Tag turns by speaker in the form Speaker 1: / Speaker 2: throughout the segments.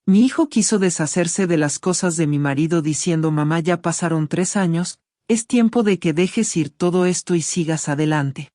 Speaker 1: Mi hijo quiso deshacerse de las cosas de mi marido diciendo: mamá, ya pasaron 3 años, es tiempo de que dejes ir todo esto y sigas adelante.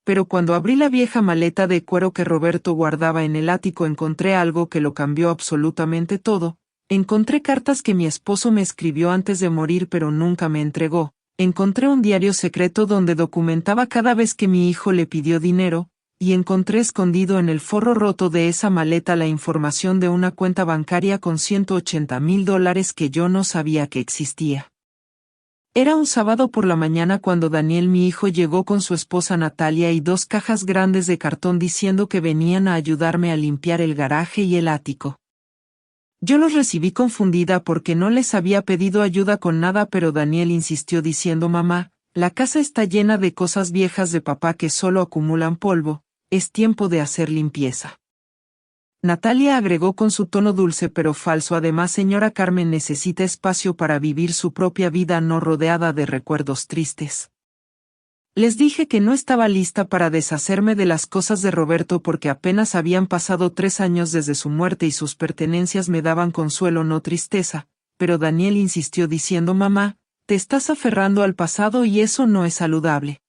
Speaker 1: Pero cuando abrí la vieja maleta de cuero que Roberto guardaba en el ático, encontré algo que lo cambió absolutamente todo. Encontré cartas que mi esposo me escribió antes de morir pero nunca me entregó. Encontré un diario secreto donde documentaba cada vez que mi hijo le pidió dinero, y encontré escondido en el forro roto de esa maleta la información de una cuenta bancaria con $180,000 que yo no sabía que existía. Era un sábado por la mañana cuando Daniel, mi hijo, llegó con su esposa Natalia y 2 cajas grandes de cartón diciendo que venían a ayudarme a limpiar el garaje y el ático. Yo los recibí confundida porque no les había pedido ayuda con nada, pero Daniel insistió diciendo: mamá, la casa está llena de cosas viejas de papá que solo acumulan polvo, es tiempo de hacer limpieza. Natalia agregó con su tono dulce pero falso: además, señora Carmen necesita espacio para vivir su propia vida, no rodeada de recuerdos tristes. Les dije que no estaba lista para deshacerme de las cosas de Roberto porque apenas habían pasado 3 años desde su muerte y sus pertenencias me daban consuelo, no tristeza, pero Daniel insistió diciendo: mamá, te estás aferrando al pasado y eso no es saludable.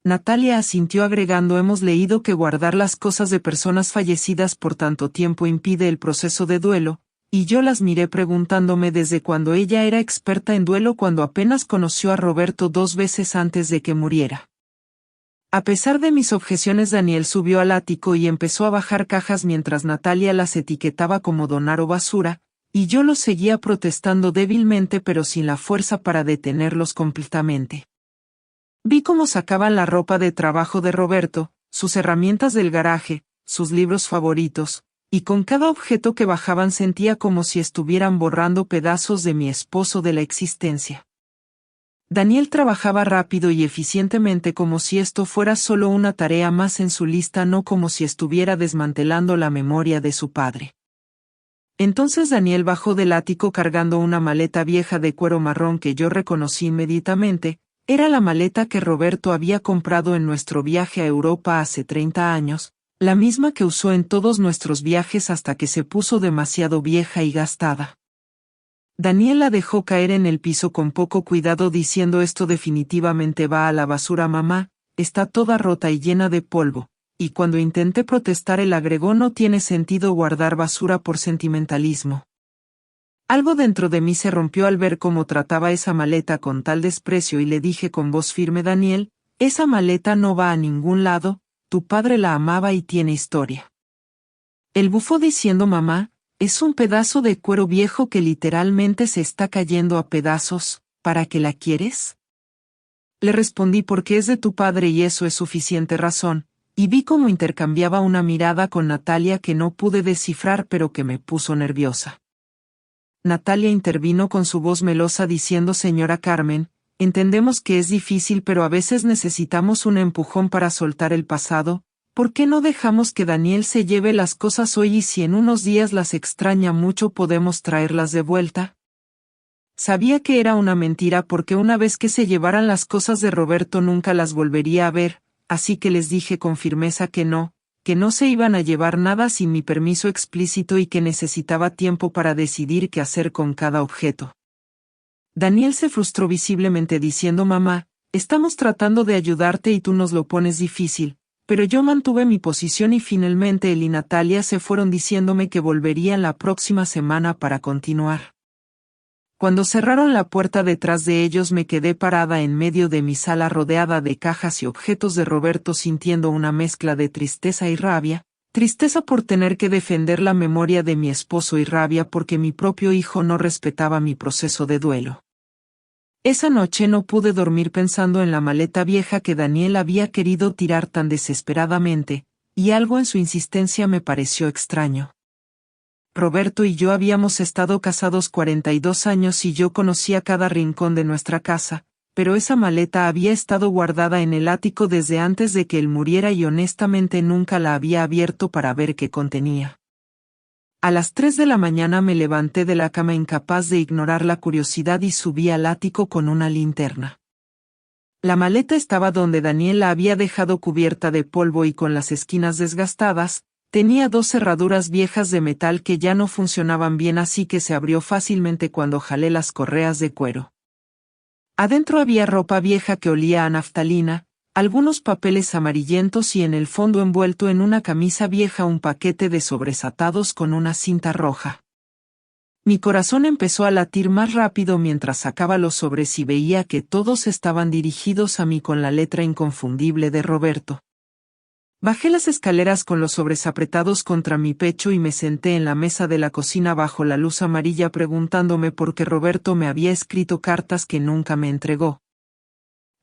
Speaker 1: Natalia asintió agregando: hemos leído que guardar las cosas de personas fallecidas por tanto tiempo impide el proceso de duelo, y yo las miré preguntándome desde cuándo ella era experta en duelo cuando apenas conoció a Roberto 2 veces antes de que muriera. A pesar de mis objeciones, Daniel subió al ático y empezó a bajar cajas mientras Natalia las etiquetaba como donar o basura, y yo los seguía protestando débilmente pero sin la fuerza para detenerlos completamente. Vi cómo sacaban la ropa de trabajo de Roberto, sus herramientas del garaje, sus libros favoritos, y con cada objeto que bajaban sentía como si estuvieran borrando pedazos de mi esposo de la existencia. Daniel trabajaba rápido y eficientemente como si esto fuera solo una tarea más en su lista, no como si estuviera desmantelando la memoria de su padre. Entonces Daniel bajó del ático cargando una maleta vieja de cuero marrón que yo reconocí inmediatamente. Era la maleta que Roberto había comprado en nuestro viaje a Europa hace 30 años, la misma que usó en todos nuestros viajes hasta que se puso demasiado vieja y gastada. Daniel la dejó caer en el piso con poco cuidado diciendo: esto definitivamente va a la basura, mamá, está toda rota y llena de polvo, y cuando intenté protestar él agregó: no tiene sentido guardar basura por sentimentalismo. Algo dentro de mí se rompió al ver cómo trataba esa maleta con tal desprecio y le dije con voz firme: Daniel, esa maleta no va a ningún lado, tu padre la amaba y tiene historia. Él bufó diciendo: mamá, es un pedazo de cuero viejo que literalmente se está cayendo a pedazos, ¿para qué la quieres? Le respondí: porque es de tu padre y eso es suficiente razón, y vi cómo intercambiaba una mirada con Natalia que no pude descifrar pero que me puso nerviosa. Natalia intervino con su voz melosa diciendo: señora Carmen, entendemos que es difícil pero a veces necesitamos un empujón para soltar el pasado. ¿Por qué no dejamos que Daniel se lleve las cosas hoy y si en unos días las extraña mucho podemos traerlas de vuelta? Sabía que era una mentira porque una vez que se llevaran las cosas de Roberto nunca las volvería a ver, así que les dije con firmeza que no se iban a llevar nada sin mi permiso explícito y que necesitaba tiempo para decidir qué hacer con cada objeto. Daniel se frustró visiblemente diciendo: mamá, estamos tratando de ayudarte y tú nos lo pones difícil, pero yo mantuve mi posición y finalmente él y Natalia se fueron diciéndome que volverían la próxima semana para continuar. Cuando cerraron la puerta detrás de ellos me quedé parada en medio de mi sala rodeada de cajas y objetos de Roberto sintiendo una mezcla de tristeza y rabia, tristeza por tener que defender la memoria de mi esposo y rabia porque mi propio hijo no respetaba mi proceso de duelo. Esa noche no pude dormir pensando en la maleta vieja que Daniel había querido tirar tan desesperadamente, y algo en su insistencia me pareció extraño. Roberto y yo habíamos estado casados 42 años y yo conocía cada rincón de nuestra casa, pero esa maleta había estado guardada en el ático desde antes de que él muriera y honestamente nunca la había abierto para ver qué contenía. A las 3 de la mañana me levanté de la cama incapaz de ignorar la curiosidad y subí al ático con una linterna. La maleta estaba donde Daniel la había dejado cubierta de polvo y con las esquinas desgastadas, Tenía 2 cerraduras viejas de metal que ya no funcionaban bien, así que se abrió fácilmente cuando jalé las correas de cuero. Adentro había ropa vieja que olía a naftalina, algunos papeles amarillentos y en el fondo, envuelto en una camisa vieja, un paquete de sobresatados con una cinta roja. Mi corazón empezó a latir más rápido mientras sacaba los sobres y veía que todos estaban dirigidos a mí con la letra inconfundible de Roberto. Bajé las escaleras con los sobres apretados contra mi pecho y me senté en la mesa de la cocina bajo la luz amarilla preguntándome por qué Roberto me había escrito cartas que nunca me entregó.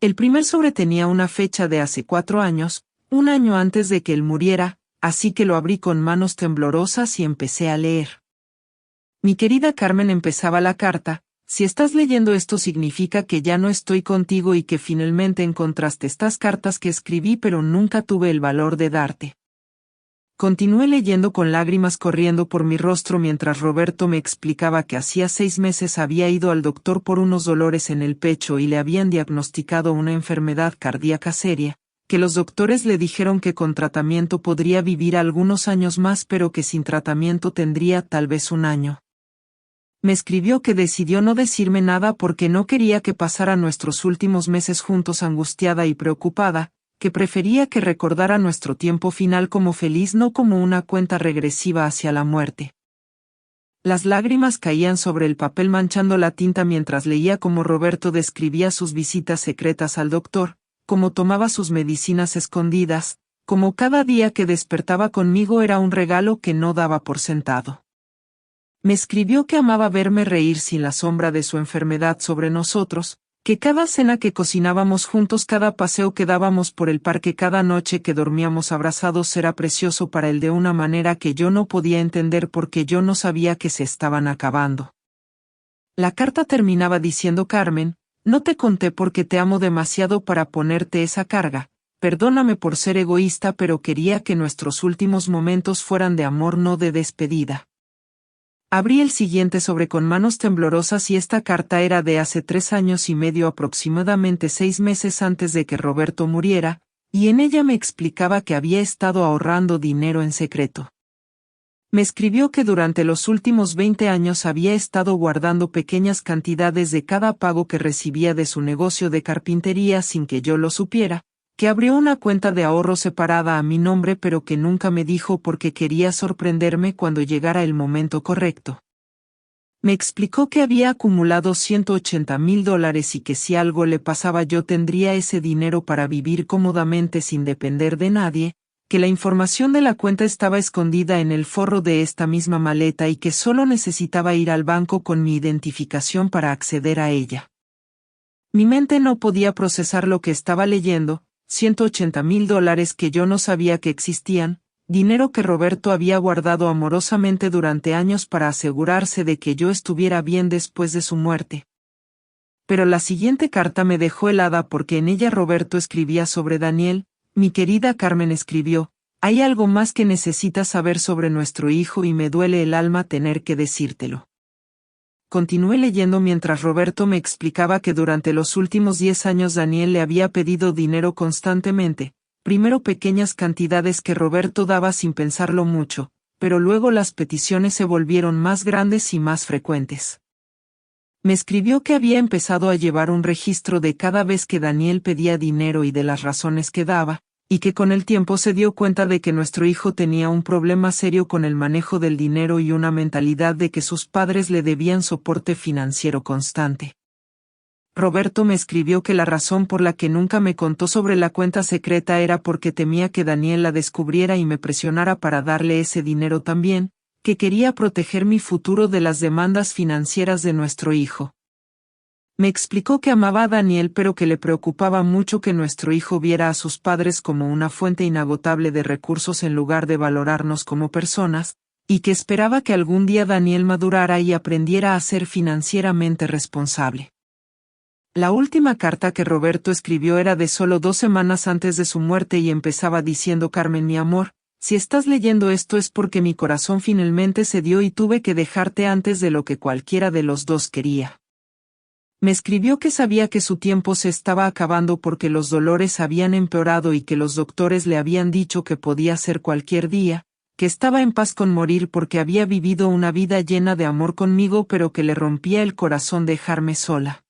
Speaker 1: El primer sobre tenía una fecha de hace 4 años, un año antes de que él muriera, así que lo abrí con manos temblorosas y empecé a leer. Mi querida Carmen, empezaba la carta, si estás leyendo esto significa que ya no estoy contigo y que finalmente encontraste estas cartas que escribí pero nunca tuve el valor de darte. Continué leyendo con lágrimas corriendo por mi rostro mientras Roberto me explicaba que hacía 6 meses había ido al doctor por unos dolores en el pecho y le habían diagnosticado una enfermedad cardíaca seria, que los doctores le dijeron que con tratamiento podría vivir algunos años más pero que sin tratamiento tendría tal vez un año. Me escribió que decidió no decirme nada porque no quería que pasara nuestros últimos meses juntos angustiada y preocupada, que prefería que recordara nuestro tiempo final como feliz, no como una cuenta regresiva hacia la muerte. Las lágrimas caían sobre el papel manchando la tinta mientras leía cómo Roberto describía sus visitas secretas al doctor, cómo tomaba sus medicinas escondidas, cómo cada día que despertaba conmigo era un regalo que no daba por sentado. Me escribió que amaba verme reír sin la sombra de su enfermedad sobre nosotros, que cada cena que cocinábamos juntos, cada paseo que dábamos por el parque, cada noche que dormíamos abrazados era precioso para él de una manera que yo no podía entender porque yo no sabía que se estaban acabando. La carta terminaba diciendo: Carmen, no te conté porque te amo demasiado para ponerte esa carga, perdóname por ser egoísta, pero quería que nuestros últimos momentos fueran de amor, no de despedida. Abrí el siguiente sobre con manos temblorosas y esta carta era de hace 3 años y medio, aproximadamente 6 meses antes de que Roberto muriera, y en ella me explicaba que había estado ahorrando dinero en secreto. Me escribió que durante los últimos 20 años había estado guardando pequeñas cantidades de cada pago que recibía de su negocio de carpintería sin que yo lo supiera, que abrió una cuenta de ahorro separada a mi nombre pero que nunca me dijo porque quería sorprenderme cuando llegara el momento correcto. Me explicó que había acumulado $180,000 y que si algo le pasaba yo tendría ese dinero para vivir cómodamente sin depender de nadie, que la información de la cuenta estaba escondida en el forro de esta misma maleta y que solo necesitaba ir al banco con mi identificación para acceder a ella. Mi mente no podía procesar lo que estaba leyendo. $180,000 que yo no sabía que existían, dinero que Roberto había guardado amorosamente durante años para asegurarse de que yo estuviera bien después de su muerte. Pero la siguiente carta me dejó helada porque en ella Roberto escribía sobre Daniel. Mi querida Carmen, escribió, hay algo más que necesitas saber sobre nuestro hijo y me duele el alma tener que decírtelo. Continué leyendo mientras Roberto me explicaba que durante los últimos 10 años Daniel le había pedido dinero constantemente, primero pequeñas cantidades que Roberto daba sin pensarlo mucho, pero luego las peticiones se volvieron más grandes y más frecuentes. Me escribió que había empezado a llevar un registro de cada vez que Daniel pedía dinero y de las razones que daba, y que con el tiempo se dio cuenta de que nuestro hijo tenía un problema serio con el manejo del dinero y una mentalidad de que sus padres le debían soporte financiero constante. Roberto me escribió que la razón por la que nunca me contó sobre la cuenta secreta era porque temía que Daniel la descubriera y me presionara para darle ese dinero también, que quería proteger mi futuro de las demandas financieras de nuestro hijo. Me explicó que amaba a Daniel pero que le preocupaba mucho que nuestro hijo viera a sus padres como una fuente inagotable de recursos en lugar de valorarnos como personas, y que esperaba que algún día Daniel madurara y aprendiera a ser financieramente responsable. La última carta que Roberto escribió era de solo 2 semanas antes de su muerte y empezaba diciendo: Carmen, mi amor, si estás leyendo esto es porque mi corazón finalmente cedió y tuve que dejarte antes de lo que cualquiera de los dos quería. Me escribió que sabía que su tiempo se estaba acabando porque los dolores habían empeorado y que los doctores le habían dicho que podía ser cualquier día, que estaba en paz con morir porque había vivido una vida llena de amor conmigo, pero que le rompía el corazón dejarme sola.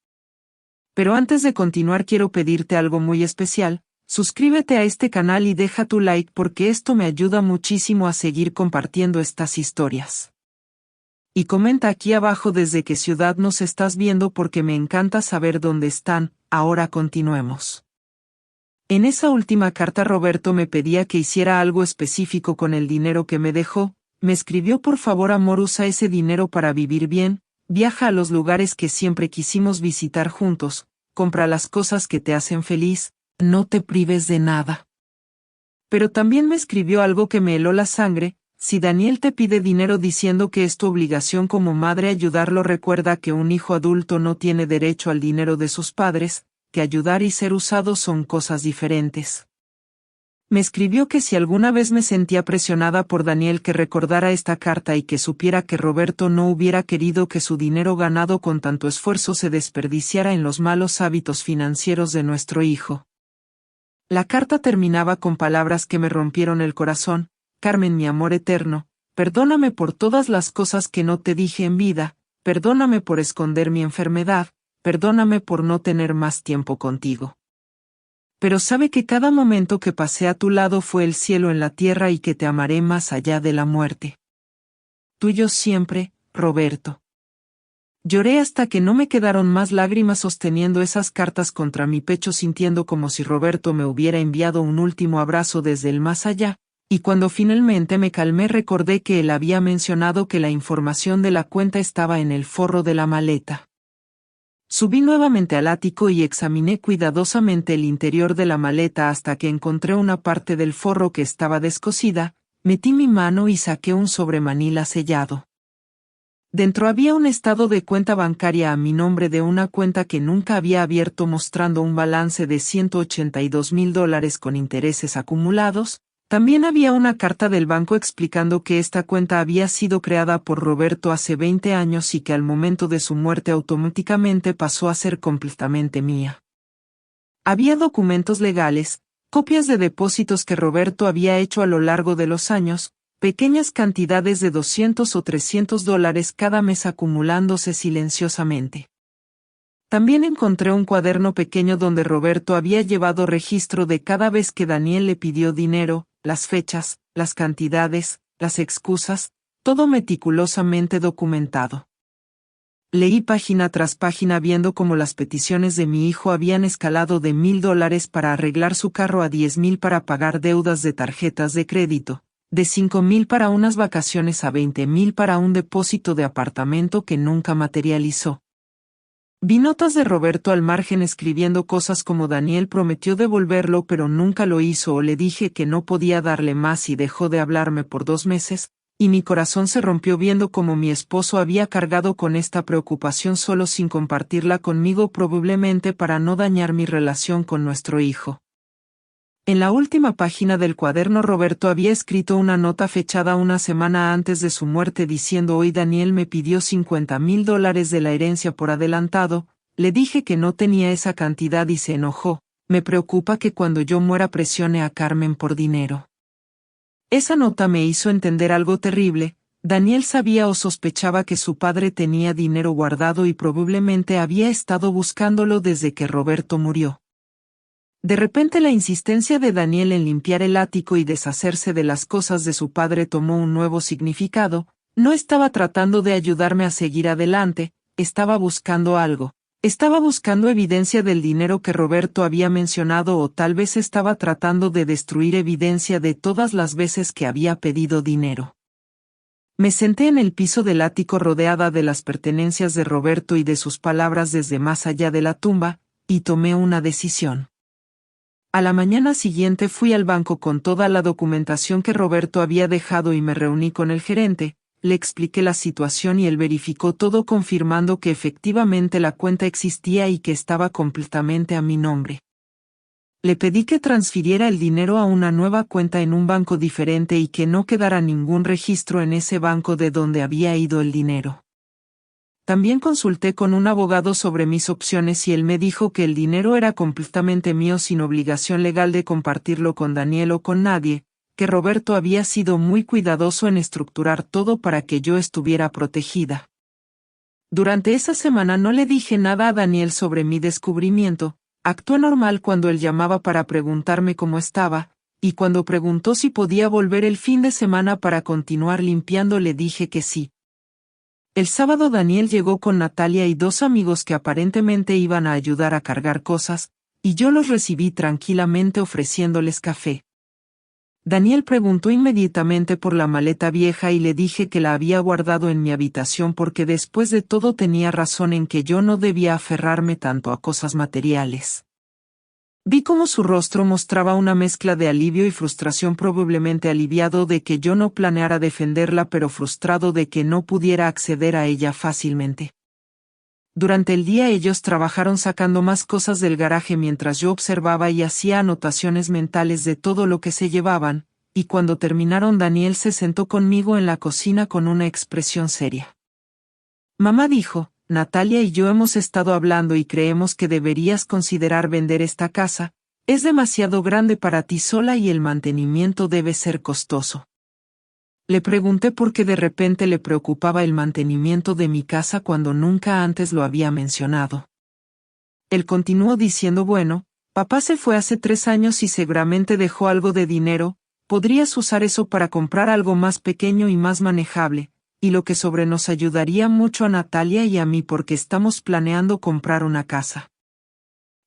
Speaker 1: Pero antes de continuar quiero pedirte algo muy especial: suscríbete a este canal y deja tu like porque esto me ayuda muchísimo a seguir compartiendo estas historias. Y comenta aquí abajo desde qué ciudad nos estás viendo porque me encanta saber dónde están. Ahora continuemos. En esa última carta Roberto me pedía que hiciera algo específico con el dinero que me dejó. Me escribió: por favor amor, usa ese dinero para vivir bien, viaja a los lugares que siempre quisimos visitar juntos, compra las cosas que te hacen feliz, no te prives de nada. Pero también me escribió algo que me heló la sangre: si Daniel te pide dinero diciendo que es tu obligación como madre ayudarlo, recuerda que un hijo adulto no tiene derecho al dinero de sus padres, que ayudar y ser usado son cosas diferentes. Me escribió que si alguna vez me sentía presionada por Daniel que recordara esta carta y que supiera que Roberto no hubiera querido que su dinero ganado con tanto esfuerzo se desperdiciara en los malos hábitos financieros de nuestro hijo. La carta terminaba con palabras que me rompieron el corazón: Carmen, mi amor eterno, perdóname por todas las cosas que no te dije en vida, perdóname por esconder mi enfermedad, perdóname por no tener más tiempo contigo. Pero sabe que cada momento que pasé a tu lado fue el cielo en la tierra y que te amaré más allá de la muerte. Tuyo siempre, Roberto. Lloré hasta que no me quedaron más lágrimas sosteniendo esas cartas contra mi pecho, sintiendo como si Roberto me hubiera enviado un último abrazo desde el más allá, y cuando finalmente me calmé recordé que él había mencionado que la información de la cuenta estaba en el forro de la maleta. Subí nuevamente al ático y examiné cuidadosamente el interior de la maleta hasta que encontré una parte del forro que estaba descosida. Metí mi mano y saqué un sobremanila sellado. Dentro había un estado de cuenta bancaria a mi nombre de una cuenta que nunca había abierto, mostrando un balance de $182,000 con intereses acumulados. También había una carta del banco explicando que esta cuenta había sido creada por Roberto hace 20 años y que al momento de su muerte automáticamente pasó a ser completamente mía. Había documentos legales, copias de depósitos que Roberto había hecho a lo largo de los años, pequeñas cantidades de $200 o $300 cada mes acumulándose silenciosamente. También encontré un cuaderno pequeño donde Roberto había llevado registro de cada vez que Daniel le pidió dinero, las fechas, las cantidades, las excusas, todo meticulosamente documentado. Leí página tras página viendo cómo las peticiones de mi hijo habían escalado de $1,000 para arreglar su carro a $10,000 para pagar deudas de tarjetas de crédito, de $5,000 para unas vacaciones a $20,000 para un depósito de apartamento que nunca materializó. Vi notas de Roberto al margen escribiendo cosas como: Daniel prometió devolverlo pero nunca lo hizo, o le dije que no podía darle más y dejó de hablarme por 2 meses, y mi corazón se rompió viendo cómo mi esposo había cargado con esta preocupación solo sin compartirla conmigo, probablemente para no dañar mi relación con nuestro hijo. En la última página del cuaderno Roberto había escrito una nota fechada una semana antes de su muerte diciendo: hoy Daniel me pidió $50,000 de la herencia por adelantado, le dije que no tenía esa cantidad y se enojó, me preocupa que cuando yo muera presione a Carmen por dinero. Esa nota me hizo entender algo terrible: Daniel sabía o sospechaba que su padre tenía dinero guardado y probablemente había estado buscándolo desde que Roberto murió. De repente la insistencia de Daniel en limpiar el ático y deshacerse de las cosas de su padre tomó un nuevo significado. No estaba tratando de ayudarme a seguir adelante, estaba buscando algo. Estaba buscando evidencia del dinero que Roberto había mencionado, o tal vez estaba tratando de destruir evidencia de todas las veces que había pedido dinero. Me senté en el piso del ático rodeada de las pertenencias de Roberto y de sus palabras desde más allá de la tumba, y tomé una decisión. A la mañana siguiente fui al banco con toda la documentación que Roberto había dejado y me reuní con el gerente, le expliqué la situación y él verificó todo confirmando que efectivamente la cuenta existía y que estaba completamente a mi nombre. Le pedí que transfiriera el dinero a una nueva cuenta en un banco diferente y que no quedara ningún registro en ese banco de donde había ido el dinero. También consulté con un abogado sobre mis opciones y él me dijo que el dinero era completamente mío sin obligación legal de compartirlo con Daniel o con nadie, que Roberto había sido muy cuidadoso en estructurar todo para que yo estuviera protegida. Durante esa semana no le dije nada a Daniel sobre mi descubrimiento. Actué normal cuando él llamaba para preguntarme cómo estaba, y cuando preguntó si podía volver el fin de semana para continuar limpiando le dije que sí. El sábado Daniel llegó con Natalia y 2 amigos que aparentemente iban a ayudar a cargar cosas, y yo los recibí tranquilamente ofreciéndoles café. Daniel preguntó inmediatamente por la maleta vieja y le dije que la había guardado en mi habitación porque después de todo tenía razón en que yo no debía aferrarme tanto a cosas materiales. Vi cómo su rostro mostraba una mezcla de alivio y frustración, probablemente aliviado de que yo no planeara defenderla, pero frustrado de que no pudiera acceder a ella fácilmente. Durante el día ellos trabajaron sacando más cosas del garaje mientras yo observaba y hacía anotaciones mentales de todo lo que se llevaban, y cuando terminaron Daniel se sentó conmigo en la cocina con una expresión seria. Mamá dijo, Natalia y yo hemos estado hablando y creemos que deberías considerar vender esta casa, es demasiado grande para ti sola y el mantenimiento debe ser costoso. Le pregunté por qué de repente le preocupaba el mantenimiento de mi casa cuando nunca antes lo había mencionado. Él continuó diciendo, bueno, papá se fue hace 3 años y seguramente dejó algo de dinero, podrías usar eso para comprar algo más pequeño y más manejable, y lo que sobre nos ayudaría mucho a Natalia y a mí porque estamos planeando comprar una casa.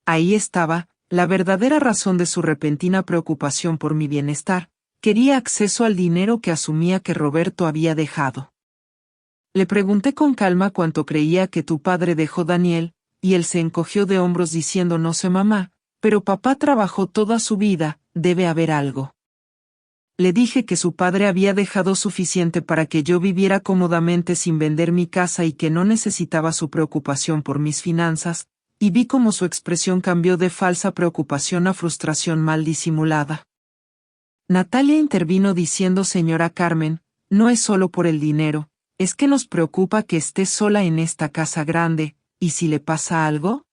Speaker 1: Ahí estaba, la verdadera razón de su repentina preocupación por mi bienestar. Quería acceso al dinero que asumía que Roberto había dejado. Le pregunté con calma cuánto creía que tu padre dejó Daniel, y él se encogió de hombros diciendo no sé mamá, pero papá trabajó toda su vida, debe haber algo. Le dije que su padre había dejado suficiente para que yo viviera cómodamente sin vender mi casa y que no necesitaba su preocupación por mis finanzas, y vi cómo su expresión cambió de falsa preocupación a frustración mal disimulada. Natalia intervino diciendo señora Carmen, no es solo por el dinero, es que nos preocupa que esté sola en esta casa grande, ¿y si le pasa algo?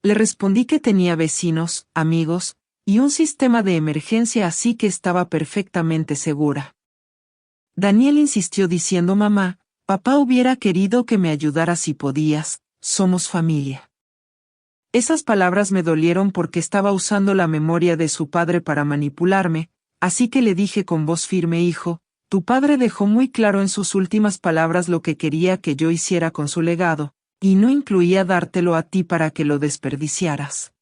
Speaker 1: Le respondí que tenía vecinos, amigos, y un sistema de emergencia así que estaba perfectamente segura. Daniel insistió diciendo mamá, papá hubiera querido que me ayudara si podías, somos familia. Esas palabras me dolieron porque estaba usando la memoria de su padre para manipularme, así que le dije con voz firme hijo, tu padre dejó muy claro en sus últimas palabras lo que quería que yo hiciera con su legado, y no incluía dártelo a ti para que lo desperdiciaras.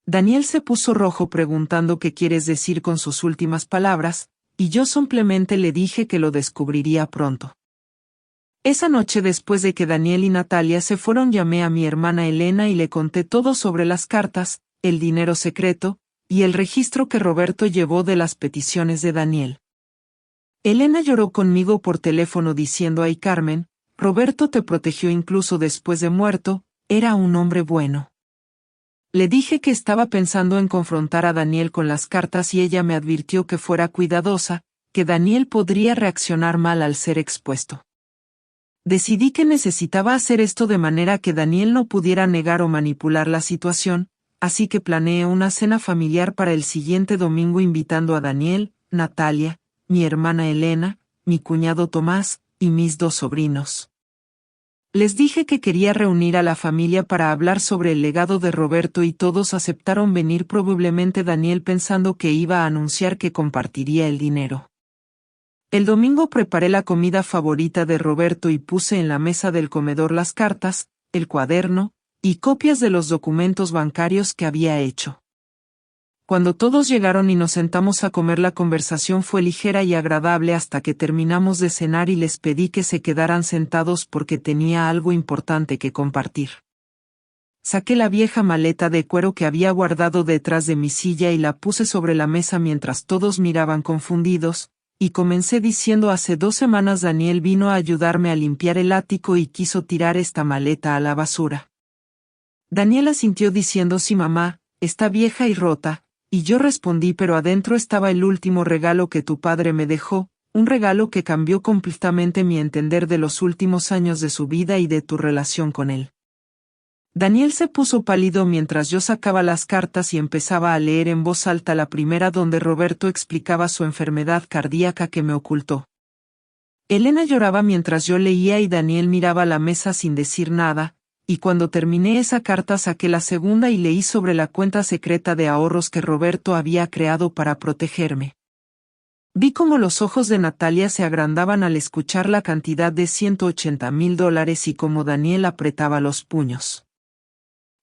Speaker 1: Daniel se puso rojo preguntando qué quieres decir con sus últimas palabras, y yo simplemente le dije que lo descubriría pronto. Esa noche después de que Daniel y Natalia se fueron llamé a mi hermana Elena y le conté todo sobre las cartas, el dinero secreto, y el registro que Roberto llevó de las peticiones de Daniel. Elena lloró conmigo por teléfono diciendo ay Carmen, Roberto te protegió incluso después de muerto, era un hombre bueno. Le dije que estaba pensando en confrontar a Daniel con las cartas y ella me advirtió que fuera cuidadosa, que Daniel podría reaccionar mal al ser expuesto. Decidí que necesitaba hacer esto de manera que Daniel no pudiera negar o manipular la situación, así que planeé una cena familiar para el siguiente domingo invitando a Daniel, Natalia, mi hermana Elena, mi cuñado Tomás, y mis 2 sobrinos. Les dije que quería reunir a la familia para hablar sobre el legado de Roberto y todos aceptaron venir, probablemente Daniel pensando que iba a anunciar que compartiría el dinero. El domingo preparé la comida favorita de Roberto y puse en la mesa del comedor las cartas, el cuaderno, y copias de los documentos bancarios que había hecho. Cuando todos llegaron y nos sentamos a comer, la conversación fue ligera y agradable hasta que terminamos de cenar y les pedí que se quedaran sentados porque tenía algo importante que compartir. Saqué la vieja maleta de cuero que había guardado detrás de mi silla y la puse sobre la mesa mientras todos miraban confundidos, y comencé diciendo hace 2 semanas Daniel vino a ayudarme a limpiar el ático y quiso tirar esta maleta a la basura. Daniel asintió diciendo sí mamá, está vieja y rota, y yo respondí pero adentro estaba el último regalo que tu padre me dejó, un regalo que cambió completamente mi entender de los últimos años de su vida y de tu relación con él. Daniel se puso pálido mientras yo sacaba las cartas y empezaba a leer en voz alta la primera donde Roberto explicaba su enfermedad cardíaca que me ocultó. Elena lloraba mientras yo leía y Daniel miraba la mesa sin decir nada, y cuando terminé esa carta saqué la segunda y leí sobre la cuenta secreta de ahorros que Roberto había creado para protegerme. Vi cómo los ojos de Natalia se agrandaban al escuchar la cantidad de $180,000 y cómo Daniel apretaba los puños.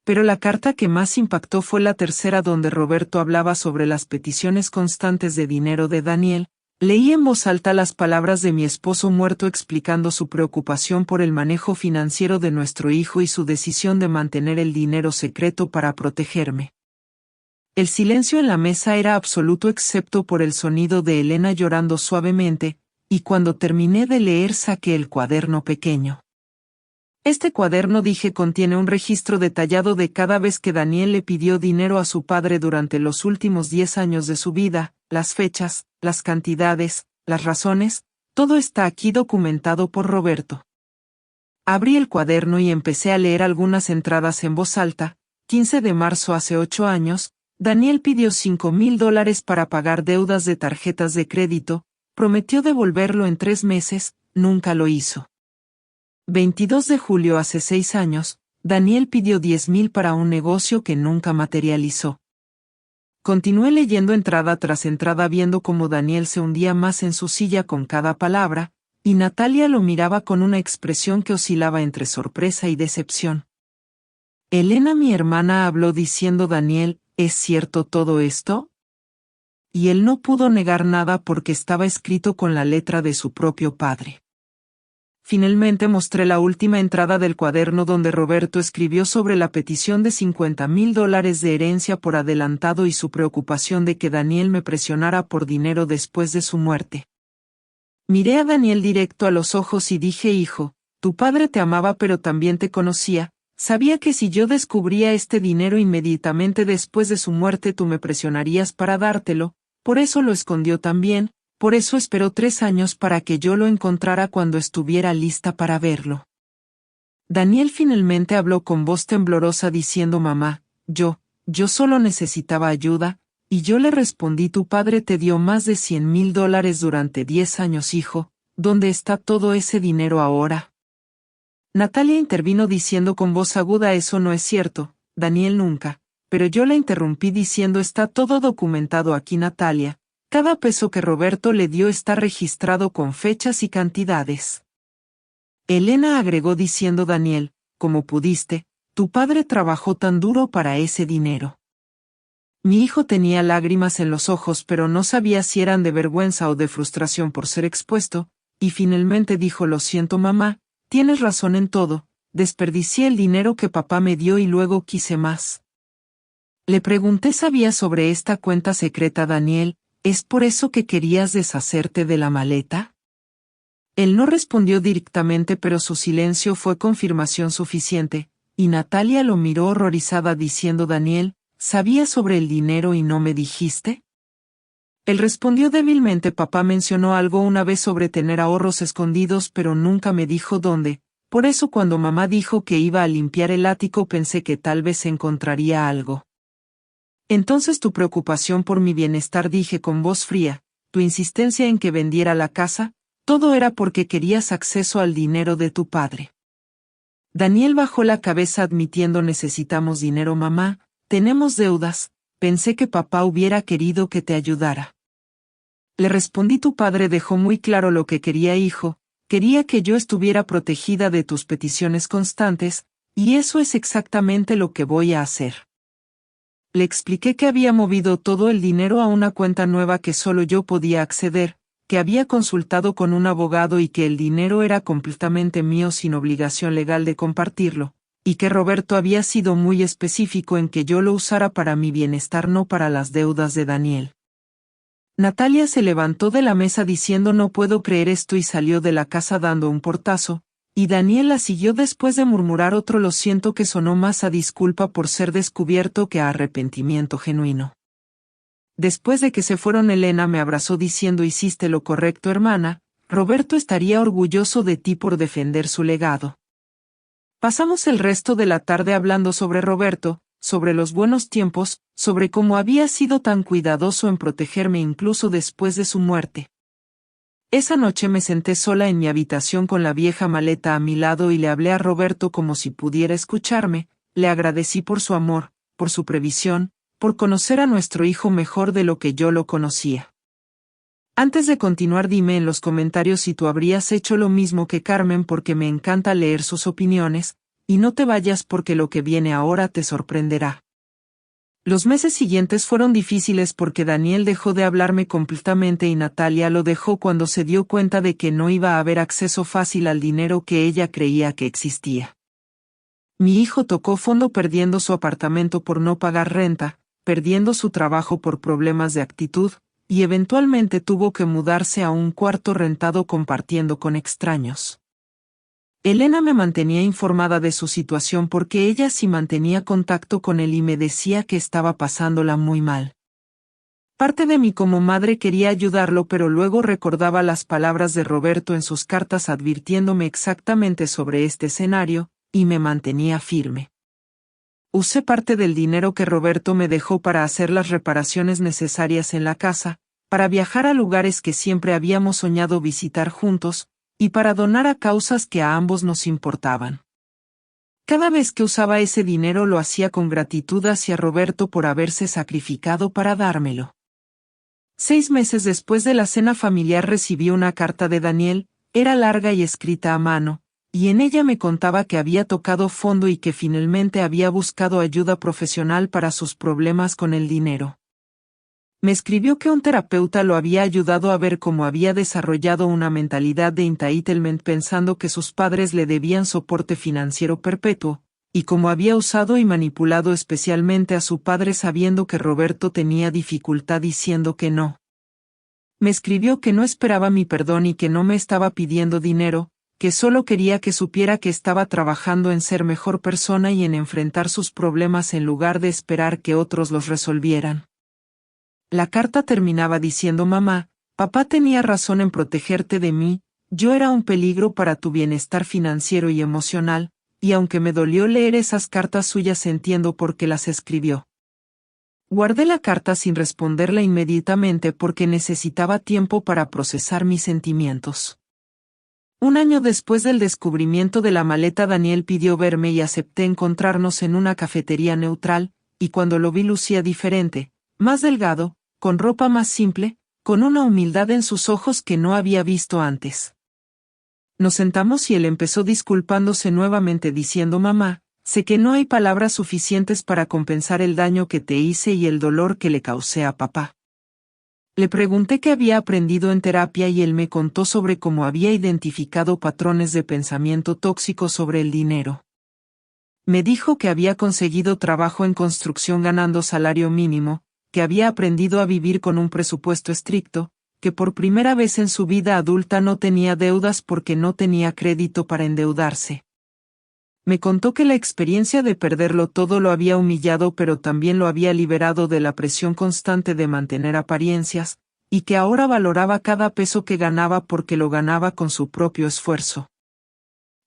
Speaker 1: Pero la carta que más impactó fue la tercera donde Roberto hablaba sobre las peticiones constantes de dinero de Daniel. Leí en voz alta las palabras de mi esposo muerto explicando su preocupación por el manejo financiero de nuestro hijo y su decisión de mantener el dinero secreto para protegerme. El silencio en la mesa era absoluto excepto por el sonido de Elena llorando suavemente, y cuando terminé de leer saqué el cuaderno pequeño. Este cuaderno, dije, contiene un registro detallado de cada vez que Daniel le pidió dinero a su padre durante los últimos 10 años de su vida, las fechas, las cantidades, las razones, todo está aquí documentado por Roberto. Abrí el cuaderno y empecé a leer algunas entradas en voz alta. 15 de marzo hace 8 años, Daniel pidió $5,000 para pagar deudas de tarjetas de crédito, prometió devolverlo en 3 meses, nunca lo hizo. 22 de julio hace 6 años, Daniel pidió $10,000 para un negocio que nunca materializó. Continué leyendo entrada tras entrada viendo cómo Daniel se hundía más en su silla con cada palabra, y Natalia lo miraba con una expresión que oscilaba entre sorpresa y decepción. Elena, mi hermana, habló diciendo: Daniel, ¿es cierto todo esto? Y él no pudo negar nada porque estaba escrito con la letra de su propio padre. Finalmente mostré la última entrada del cuaderno donde Roberto escribió sobre la petición de $50,000 de herencia por adelantado y su preocupación de que Daniel me presionara por dinero después de su muerte. Miré a Daniel directo a los ojos y dije: hijo, tu padre te amaba pero también te conocía, sabía que si yo descubría este dinero inmediatamente después de su muerte tú me presionarías para dártelo, por eso lo escondió también. Por eso esperó 3 años para que yo lo encontrara cuando estuviera lista para verlo. Daniel finalmente habló con voz temblorosa diciendo: mamá, yo solo necesitaba ayuda, y yo le respondí: tu padre te dio más de $100,000 durante 10 años, hijo, ¿dónde está todo ese dinero ahora? Natalia intervino diciendo con voz aguda: eso no es cierto, Daniel nunca. Pero yo la interrumpí diciendo: está todo documentado aquí, Natalia. Cada peso que Roberto le dio está registrado con fechas y cantidades. Elena agregó diciendo: Daniel, como pudiste, tu padre trabajó tan duro para ese dinero. Mi hijo tenía lágrimas en los ojos pero no sabía si eran de vergüenza o de frustración por ser expuesto, y finalmente dijo: lo siento, mamá, tienes razón en todo, desperdicié el dinero que papá me dio y luego quise más. Le pregunté: ¿sabía sobre esta cuenta secreta, Daniel? ¿Es por eso que querías deshacerte de la maleta? Él no respondió directamente pero su silencio fue confirmación suficiente, y Natalia lo miró horrorizada diciendo: Daniel, ¿sabías sobre el dinero y no me dijiste? Él respondió débilmente: papá mencionó algo una vez sobre tener ahorros escondidos pero nunca me dijo dónde, por eso cuando mamá dijo que iba a limpiar el ático pensé que tal vez encontraría algo. Entonces tu preocupación por mi bienestar, dije con voz fría, tu insistencia en que vendiera la casa, todo era porque querías acceso al dinero de tu padre. Daniel bajó la cabeza admitiendo: necesitamos dinero, mamá, tenemos deudas, pensé que papá hubiera querido que te ayudara. Le respondí: tu padre dejó muy claro lo que quería, hijo, quería que yo estuviera protegida de tus peticiones constantes, y eso es exactamente lo que voy a hacer. Le expliqué que había movido todo el dinero a una cuenta nueva que solo yo podía acceder, que había consultado con un abogado y que el dinero era completamente mío sin obligación legal de compartirlo, y que Roberto había sido muy específico en que yo lo usara para mi bienestar, no para las deudas de Daniel. Natalia se levantó de la mesa diciendo: no puedo creer esto, y salió de la casa dando un portazo. Y Daniel la siguió después de murmurar otro lo siento que sonó más a disculpa por ser descubierto que a arrepentimiento genuino. Después de que se fueron, Elena me abrazó diciendo: hiciste lo correcto, hermana, Roberto estaría orgulloso de ti por defender su legado. Pasamos el resto de la tarde hablando sobre Roberto, sobre los buenos tiempos, sobre cómo había sido tan cuidadoso en protegerme incluso después de su muerte. Esa noche me senté sola en mi habitación con la vieja maleta a mi lado y le hablé a Roberto como si pudiera escucharme, le agradecí por su amor, por su previsión, por conocer a nuestro hijo mejor de lo que yo lo conocía. Antes de continuar, dime en los comentarios si tú habrías hecho lo mismo que Carmen, porque me encanta leer sus opiniones, y no te vayas porque lo que viene ahora te sorprenderá. Los meses siguientes fueron difíciles porque Daniel dejó de hablarme completamente y Natalia lo dejó cuando se dio cuenta de que no iba a haber acceso fácil al dinero que ella creía que existía. Mi hijo tocó fondo perdiendo su apartamento por no pagar renta, perdiendo su trabajo por problemas de actitud, y eventualmente tuvo que mudarse a un cuarto rentado compartiendo con extraños. Elena me mantenía informada de su situación porque ella sí mantenía contacto con él y me decía que estaba pasándola muy mal. Parte de mí como madre quería ayudarlo, pero luego recordaba las palabras de Roberto en sus cartas advirtiéndome exactamente sobre este escenario, y me mantenía firme. Usé parte del dinero que Roberto me dejó para hacer las reparaciones necesarias en la casa, para viajar a lugares que siempre habíamos soñado visitar juntos, y para donar a causas que a ambos nos importaban. Cada vez que usaba ese dinero lo hacía con gratitud hacia Roberto por haberse sacrificado para dármelo. 6 meses después de la cena familiar recibí una carta de Daniel, era larga y escrita a mano, y en ella me contaba que había tocado fondo y que finalmente había buscado ayuda profesional para sus problemas con el dinero. Me escribió que un terapeuta lo había ayudado a ver cómo había desarrollado una mentalidad de entitlement pensando que sus padres le debían soporte financiero perpetuo, y cómo había usado y manipulado especialmente a su padre sabiendo que Roberto tenía dificultad diciendo que no. Me escribió que no esperaba mi perdón y que no me estaba pidiendo dinero, que solo quería que supiera que estaba trabajando en ser mejor persona y en enfrentar sus problemas en lugar de esperar que otros los resolvieran. La carta terminaba diciendo: mamá, papá tenía razón en protegerte de mí, yo era un peligro para tu bienestar financiero y emocional, y aunque me dolió leer esas cartas suyas entiendo por qué las escribió. Guardé la carta sin responderla inmediatamente porque necesitaba tiempo para procesar mis sentimientos. Un año después del descubrimiento de la maleta, Daniel pidió verme y acepté encontrarnos en una cafetería neutral, y cuando lo vi lucía diferente, más delgado, con ropa más simple, con una humildad en sus ojos que no había visto antes. Nos sentamos y él empezó disculpándose nuevamente diciendo: mamá, sé que no hay palabras suficientes para compensar el daño que te hice y el dolor que le causé a papá. Le pregunté qué había aprendido en terapia y él me contó sobre cómo había identificado patrones de pensamiento tóxico sobre el dinero. Me dijo que había conseguido trabajo en construcción ganando salario mínimo, que había aprendido a vivir con un presupuesto estricto, que por primera vez en su vida adulta no tenía deudas porque no tenía crédito para endeudarse. Me contó que la experiencia de perderlo todo lo había humillado, pero también lo había liberado de la presión constante de mantener apariencias, y que ahora valoraba cada peso que ganaba porque lo ganaba con su propio esfuerzo.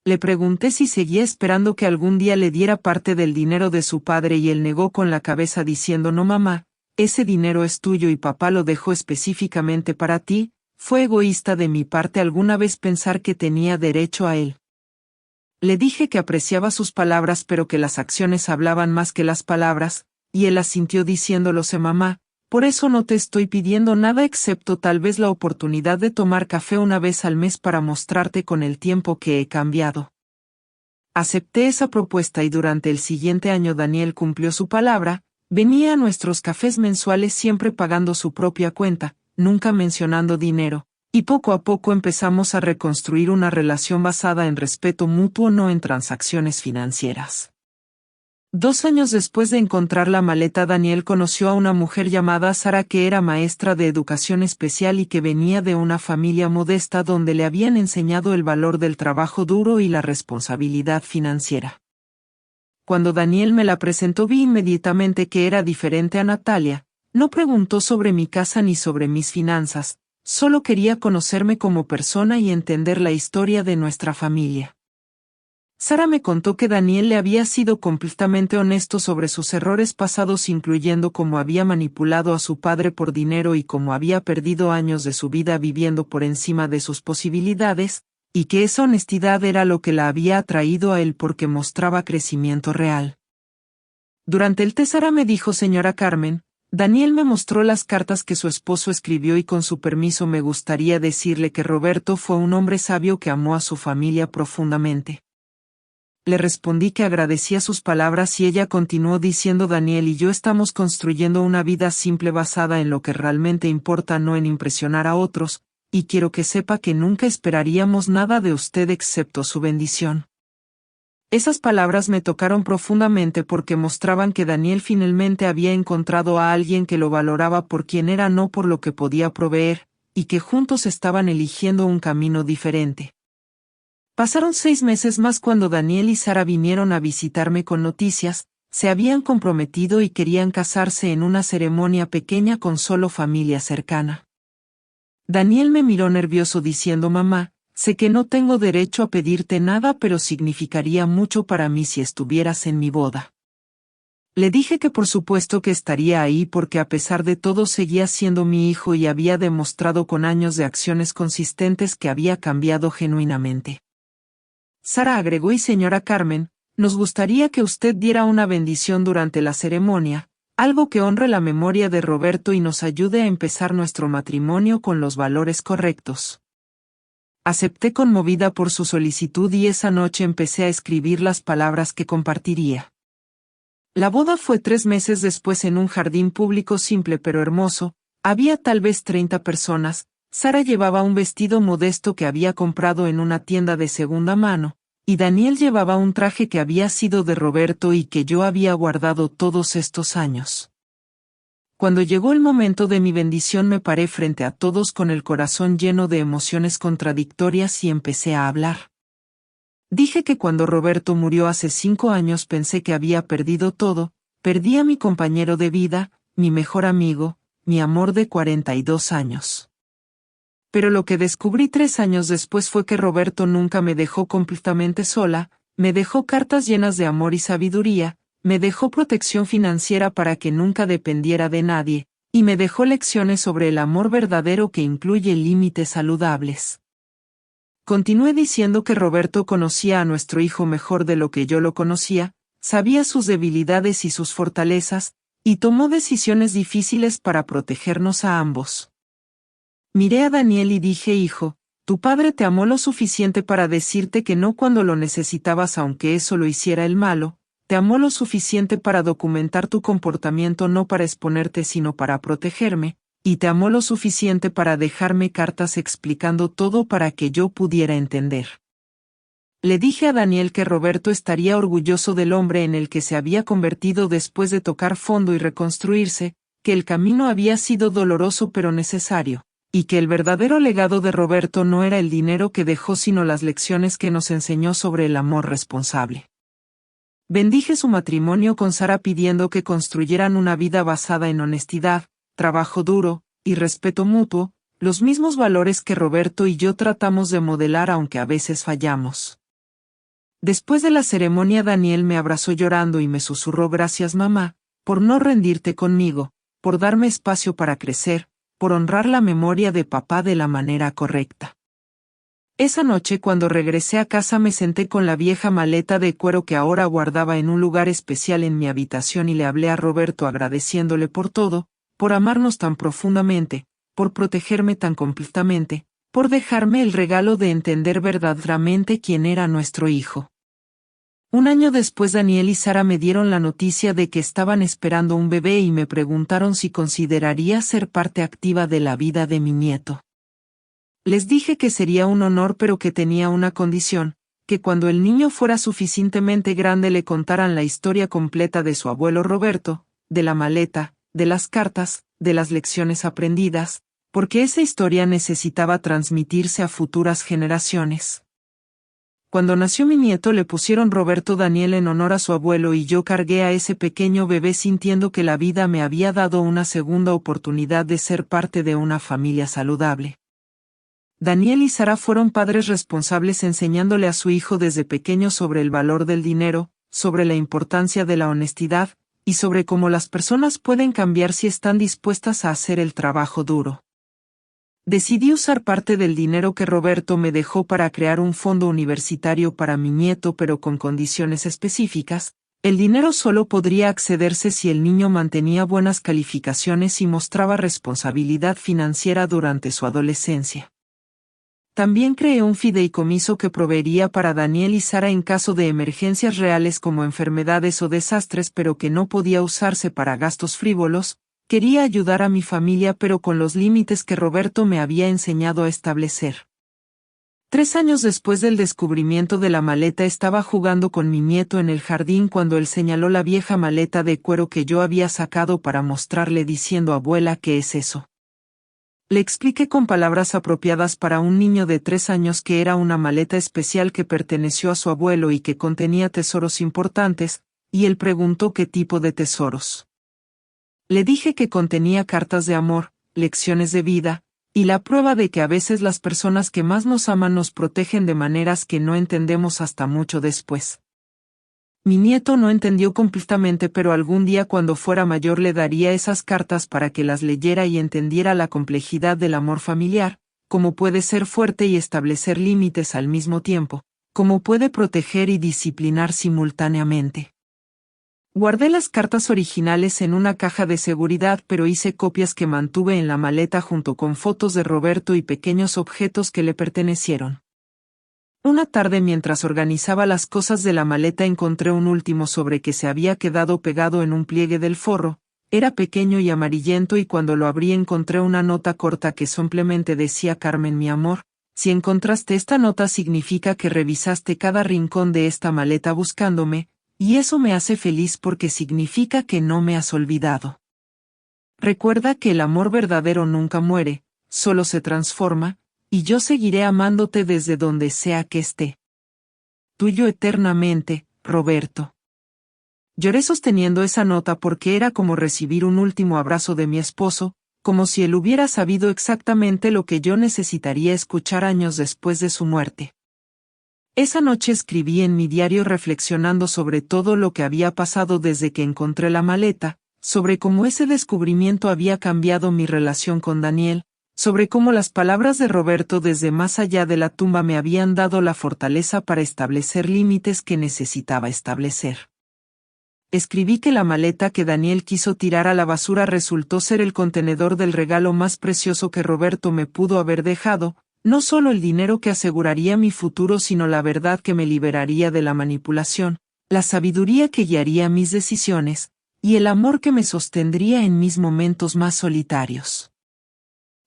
Speaker 1: Le pregunté si seguía esperando que algún día le diera parte del dinero de su padre y él negó con la cabeza diciendo: no, mamá, ese dinero es tuyo y papá lo dejó específicamente para ti. Fue egoísta de mi parte alguna vez pensar que tenía derecho a él. Le dije que apreciaba sus palabras pero que las acciones hablaban más que las palabras, y él asintió diciendo: lo sé, mamá, por eso no te estoy pidiendo nada excepto tal vez la oportunidad de tomar café una vez al mes para mostrarte con el tiempo que he cambiado. Acepté esa propuesta y durante el siguiente año Daniel cumplió su palabra, venía a nuestros cafés mensuales siempre pagando su propia cuenta, nunca mencionando dinero. Y poco a poco empezamos a reconstruir una relación basada en respeto mutuo, no en transacciones financieras. 2 años después de encontrar la maleta, Daniel conoció a una mujer llamada Sara que era maestra de educación especial y que venía de una familia modesta donde le habían enseñado el valor del trabajo duro y la responsabilidad financiera. Cuando Daniel me la presentó vi inmediatamente que era diferente a Natalia, no preguntó sobre mi casa ni sobre mis finanzas. Solo quería conocerme como persona y entender la historia de nuestra familia. Sara me contó que Daniel le había sido completamente honesto sobre sus errores pasados, incluyendo cómo había manipulado a su padre por dinero y cómo había perdido años de su vida viviendo por encima de sus posibilidades, y que esa honestidad era lo que la había atraído a él porque mostraba crecimiento real. Durante el té Sara me dijo: señora Carmen, Daniel me mostró las cartas que su esposo escribió y con su permiso me gustaría decirle que Roberto fue un hombre sabio que amó a su familia profundamente. Le respondí que agradecía sus palabras y ella continuó diciendo: Daniel y yo estamos construyendo una vida simple basada en lo que realmente importa, no en impresionar a otros, y quiero que sepa que nunca esperaríamos nada de usted excepto su bendición. Esas palabras me tocaron profundamente porque mostraban que Daniel finalmente había encontrado a alguien que lo valoraba por quien era, no por lo que podía proveer, y que juntos estaban eligiendo un camino diferente. Pasaron 6 meses más cuando Daniel y Sara vinieron a visitarme con noticias: se habían comprometido y querían casarse en una ceremonia pequeña con solo familia cercana. Daniel me miró nervioso diciendo: mamá, sé que no tengo derecho a pedirte nada, pero significaría mucho para mí si estuvieras en mi boda. Le dije que por supuesto que estaría ahí porque a pesar de todo seguía siendo mi hijo y había demostrado con años de acciones consistentes que había cambiado genuinamente. Sara agregó: y señora Carmen, nos gustaría que usted diera una bendición durante la ceremonia, algo que honre la memoria de Roberto y nos ayude a empezar nuestro matrimonio con los valores correctos. Acepté conmovida por su solicitud y esa noche empecé a escribir las palabras que compartiría. La boda fue 3 meses después en un jardín público simple pero hermoso. Había tal vez 30 personas. Sara llevaba un vestido modesto que había comprado en una tienda de segunda mano, y Daniel llevaba un traje que había sido de Roberto y que yo había guardado todos estos años. Cuando llegó el momento de mi bendición me paré frente a todos con el corazón lleno de emociones contradictorias y empecé a hablar. Dije que cuando Roberto murió hace 5 años pensé que había perdido todo: perdí a mi compañero de vida, mi mejor amigo, mi amor de 42 años. Pero lo que descubrí 3 años después fue que Roberto nunca me dejó completamente sola, me dejó cartas llenas de amor y sabiduría, me dejó protección financiera para que nunca dependiera de nadie, y me dejó lecciones sobre el amor verdadero que incluye límites saludables. Continué diciendo que Roberto conocía a nuestro hijo mejor de lo que yo lo conocía, sabía sus debilidades y sus fortalezas, y tomó decisiones difíciles para protegernos a ambos. Miré a Daniel y dije: hijo, tu padre te amó lo suficiente para decirte que no cuando lo necesitabas, aunque eso lo hiciera el malo. Te amó lo suficiente para documentar tu comportamiento, no para exponerte sino para protegerme, y te amó lo suficiente para dejarme cartas explicando todo para que yo pudiera entender. Le dije a Daniel que Roberto estaría orgulloso del hombre en el que se había convertido después de tocar fondo y reconstruirse, que el camino había sido doloroso pero necesario, y que el verdadero legado de Roberto no era el dinero que dejó sino las lecciones que nos enseñó sobre el amor responsable. Bendije su matrimonio con Sara pidiendo que construyeran una vida basada en honestidad, trabajo duro, y respeto mutuo, los mismos valores que Roberto y yo tratamos de modelar aunque a veces fallamos. Después de la ceremonia Daniel me abrazó llorando y me susurró: gracias mamá, por no rendirte conmigo, por darme espacio para crecer, por honrar la memoria de papá de la manera correcta. Esa noche cuando regresé a casa me senté con la vieja maleta de cuero que ahora guardaba en un lugar especial en mi habitación y le hablé a Roberto agradeciéndole por todo, por amarnos tan profundamente, por protegerme tan completamente, por dejarme el regalo de entender verdaderamente quién era nuestro hijo. 1 año después Daniel y Sara me dieron la noticia de que estaban esperando un bebé y me preguntaron si consideraría ser parte activa de la vida de mi nieto. Les dije que sería un honor pero que tenía una condición: que cuando el niño fuera suficientemente grande le contaran la historia completa de su abuelo Roberto, de la maleta, de las cartas, de las lecciones aprendidas, porque esa historia necesitaba transmitirse a futuras generaciones. Cuando nació mi nieto le pusieron Roberto Daniel en honor a su abuelo y yo cargué a ese pequeño bebé sintiendo que la vida me había dado una segunda oportunidad de ser parte de una familia saludable. Daniel y Sara fueron padres responsables enseñándole a su hijo desde pequeño sobre el valor del dinero, sobre la importancia de la honestidad, y sobre cómo las personas pueden cambiar si están dispuestas a hacer el trabajo duro. Decidí usar parte del dinero que Roberto me dejó para crear un fondo universitario para mi nieto, pero con condiciones específicas. El dinero solo podría accederse si el niño mantenía buenas calificaciones y mostraba responsabilidad financiera durante su adolescencia. También creé un fideicomiso que proveería para Daniel y Sara en caso de emergencias reales como enfermedades o desastres, pero que no podía usarse para gastos frívolos. Quería ayudar a mi familia, pero con los límites que Roberto me había enseñado a establecer. 3 años después del descubrimiento de la maleta, estaba jugando con mi nieto en el jardín cuando él señaló la vieja maleta de cuero que yo había sacado para mostrarle, diciendo: «Abuela, ¿qué es eso?». Le expliqué con palabras apropiadas para un niño de 3 años que era una maleta especial que perteneció a su abuelo y que contenía tesoros importantes, y él preguntó qué tipo de tesoros. Le dije que contenía cartas de amor, lecciones de vida, y la prueba de que a veces las personas que más nos aman nos protegen de maneras que no entendemos hasta mucho después. Mi nieto no entendió completamente, pero algún día cuando fuera mayor le daría esas cartas para que las leyera y entendiera la complejidad del amor familiar, cómo puede ser fuerte y establecer límites al mismo tiempo, cómo puede proteger y disciplinar simultáneamente. Guardé las cartas originales en una caja de seguridad, pero hice copias que mantuve en la maleta junto con fotos de Roberto y pequeños objetos que le pertenecieron. Una tarde, mientras organizaba las cosas de la maleta, encontré un último sobre que se había quedado pegado en un pliegue del forro. Era pequeño y amarillento, y cuando lo abrí encontré una nota corta que simplemente decía: «Carmen, mi amor, si encontraste esta nota significa que revisaste cada rincón de esta maleta buscándome, y eso me hace feliz porque significa que no me has olvidado. Recuerda que el amor verdadero nunca muere, solo se transforma, y yo seguiré amándote desde donde sea que esté. Tuyo eternamente, Roberto». Lloré sosteniendo esa nota porque era como recibir un último abrazo de mi esposo, como si él hubiera sabido exactamente lo que yo necesitaría escuchar años después de su muerte. Esa noche escribí en mi diario reflexionando sobre todo lo que había pasado desde que encontré la maleta, sobre cómo ese descubrimiento había cambiado mi relación con Daniel, sobre cómo las palabras de Roberto desde más allá de la tumba me habían dado la fortaleza para establecer límites que necesitaba establecer. Escribí que la maleta que Daniel quiso tirar a la basura resultó ser el contenedor del regalo más precioso que Roberto me pudo haber dejado, no solo el dinero que aseguraría mi futuro, sino la verdad que me liberaría de la manipulación, la sabiduría que guiaría mis decisiones, y el amor que me sostendría en mis momentos más solitarios.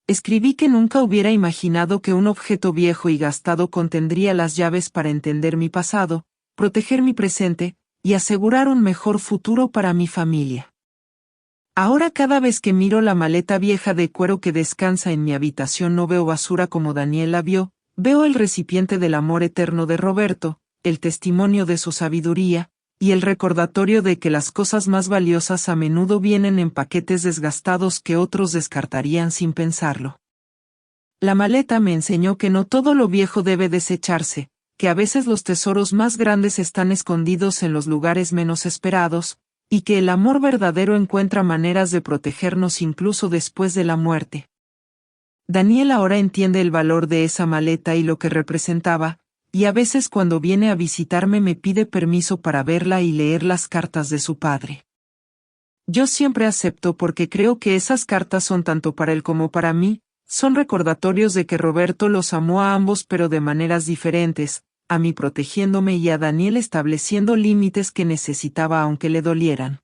Speaker 1: Escribí que nunca hubiera imaginado que un objeto viejo y gastado contendría las llaves para entender mi pasado, proteger mi presente, y asegurar un mejor futuro para mi familia. Ahora cada vez que miro la maleta vieja de cuero que descansa en mi habitación no veo basura como Daniel la vio, veo el recipiente del amor eterno de Roberto, el testimonio de su sabiduría, y el recordatorio de que las cosas más valiosas a menudo vienen en paquetes desgastados que otros descartarían sin pensarlo. La maleta me enseñó que no todo lo viejo debe desecharse, que a veces los tesoros más grandes están escondidos en los lugares menos esperados, y que el amor verdadero encuentra maneras de protegernos incluso después de la muerte. Daniel ahora entiende el valor de esa maleta y lo que representaba, y a veces cuando viene a visitarme me pide permiso para verla y leer las cartas de su padre. Yo siempre acepto porque creo que esas cartas son tanto para él como para mí, son recordatorios de que Roberto los amó a ambos pero de maneras diferentes, a mí protegiéndome y a Daniel estableciendo límites que necesitaba aunque le dolieran.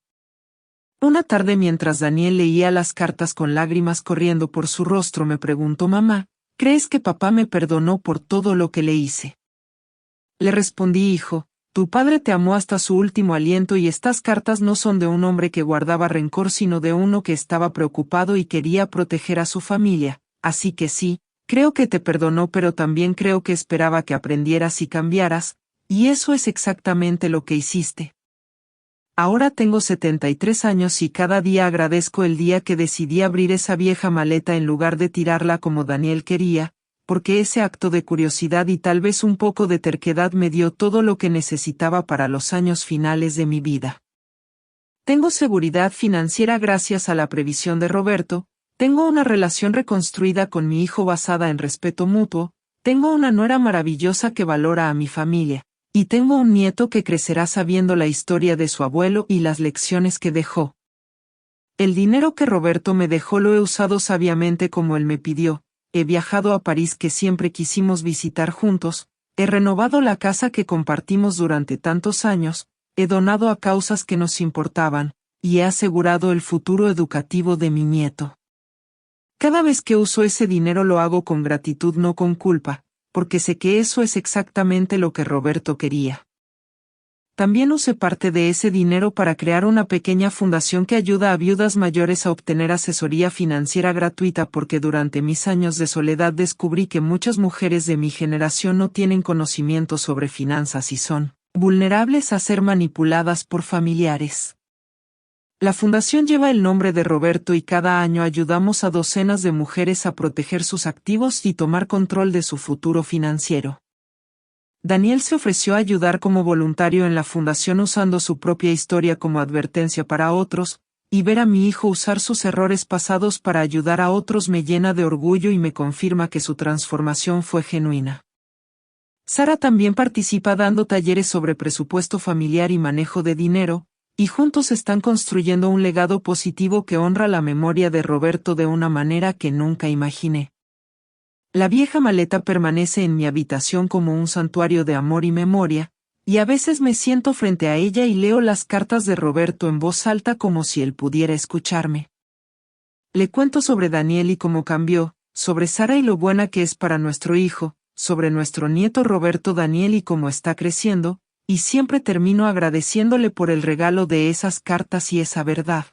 Speaker 1: Una tarde mientras Daniel leía las cartas con lágrimas corriendo por su rostro me preguntó: «Mamá, ¿crees que papá me perdonó por todo lo que le hice?». Le respondí: «Hijo, tu padre te amó hasta su último aliento y estas cartas no son de un hombre que guardaba rencor sino de uno que estaba preocupado y quería proteger a su familia, así que sí, creo que te perdonó, pero también creo que esperaba que aprendieras y cambiaras, y eso es exactamente lo que hiciste». Ahora tengo 73 años y cada día agradezco el día que decidí abrir esa vieja maleta en lugar de tirarla como Daniel quería, porque ese acto de curiosidad y tal vez un poco de terquedad me dio todo lo que necesitaba para los años finales de mi vida. Tengo seguridad financiera gracias a la previsión de Roberto, tengo una relación reconstruida con mi hijo basada en respeto mutuo, tengo una nuera maravillosa que valora a mi familia, y tengo un nieto que crecerá sabiendo la historia de su abuelo y las lecciones que dejó. El dinero que Roberto me dejó lo he usado sabiamente como él me pidió, he viajado a París que siempre quisimos visitar juntos, he renovado la casa que compartimos durante tantos años, he donado a causas que nos importaban, y he asegurado el futuro educativo de mi nieto. Cada vez que uso ese dinero lo hago con gratitud, no con culpa, porque sé que eso es exactamente lo que Roberto quería. También usé parte de ese dinero para crear una pequeña fundación que ayuda a viudas mayores a obtener asesoría financiera gratuita porque durante mis años de soledad descubrí que muchas mujeres de mi generación no tienen conocimiento sobre finanzas y son vulnerables a ser manipuladas por familiares. La fundación lleva el nombre de Roberto y cada año ayudamos a docenas de mujeres a proteger sus activos y tomar control de su futuro financiero. Daniel se ofreció a ayudar como voluntario en la fundación usando su propia historia como advertencia para otros, y ver a mi hijo usar sus errores pasados para ayudar a otros me llena de orgullo y me confirma que su transformación fue genuina. Sara también participa dando talleres sobre presupuesto familiar y manejo de dinero, y juntos están construyendo un legado positivo que honra la memoria de Roberto de una manera que nunca imaginé. La vieja maleta permanece en mi habitación como un santuario de amor y memoria, y a veces me siento frente a ella y leo las cartas de Roberto en voz alta como si él pudiera escucharme. Le cuento sobre Daniel y cómo cambió, sobre Sara y lo buena que es para nuestro hijo, sobre nuestro nieto Roberto Daniel y cómo está creciendo, y siempre termino agradeciéndole por el regalo de esas cartas y esa verdad.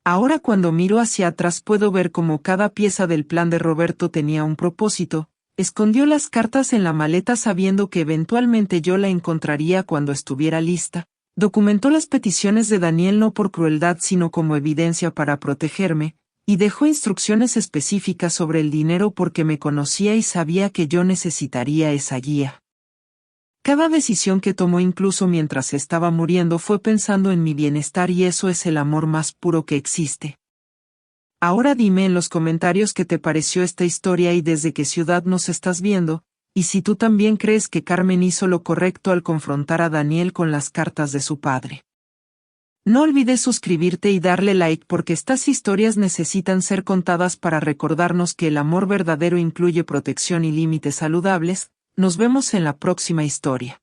Speaker 1: Ahora cuando miro hacia atrás puedo ver cómo cada pieza del plan de Roberto tenía un propósito, escondió las cartas en la maleta sabiendo que eventualmente yo la encontraría cuando estuviera lista, documentó las peticiones de Daniel no por crueldad sino como evidencia para protegerme, y dejó instrucciones específicas sobre el dinero porque me conocía y sabía que yo necesitaría esa guía. Cada decisión que tomó incluso mientras estaba muriendo fue pensando en mi bienestar y eso es el amor más puro que existe. Ahora dime en los comentarios qué te pareció esta historia y desde qué ciudad nos estás viendo, y si tú también crees que Carmen hizo lo correcto al confrontar a Daniel con las cartas de su padre. No olvides suscribirte y darle like porque estas historias necesitan ser contadas para recordarnos que el amor verdadero incluye protección y límites saludables. Nos vemos en la próxima historia.